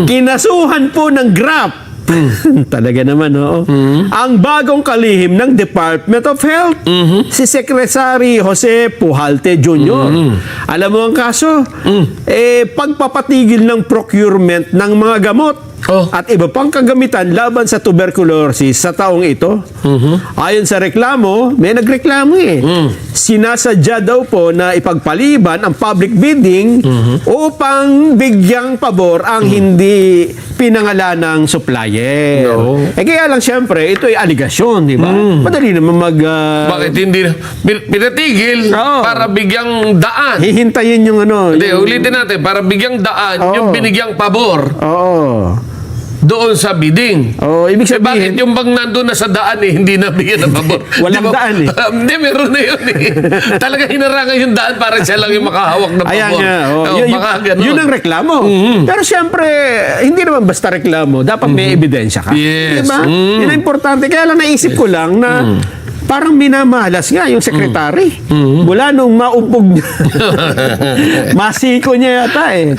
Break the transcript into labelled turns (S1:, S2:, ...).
S1: Kinasuhan po ng GRAP. Talaga naman, oo. Ang bagong kalihim ng Department of Health, si Secretary Jose Pujalte Jr. Alam mo ang kaso? Pagpapatigil ng procurement ng mga gamot at iba pang kagamitan laban sa tuberculosis sa taong ito. Ayon sa reklamo, may nagreklamo Sinasadya daw po na ipagpaliban ang public bidding upang bigyang pabor ang hindi pinangalanang supplier. Kaya lang siyempre, ito ay aligasyon, di ba? Madali naman
S2: Bakit hindi pinatigil para bigyang daan?
S1: hihintayin yung ano.
S2: Hindi, ulitin natin, para bigyang daan, yung binigyang pabor
S1: Oo.
S2: doon sa bidding.
S1: Ibig
S2: Bakit
S1: sabihin,
S2: yung bang nandun na sa daan hindi na bigyan ng pabor?
S1: Walang daan
S2: Hindi, meron na yun Talaga hinarangan yung daan para siya lang yung makahawak ng pabor.
S1: ayan nga.
S2: Baka ganun.
S1: Yun ang reklamo. Pero siyempre, hindi naman basta reklamo. Dapat may ebidensya ka.
S2: Yes.
S1: Diba? Yun ang importante. Kaya lang naisip ko lang na parang minamalas nga yung sekretary. Mula nung maumpog niya. Masiko niya yata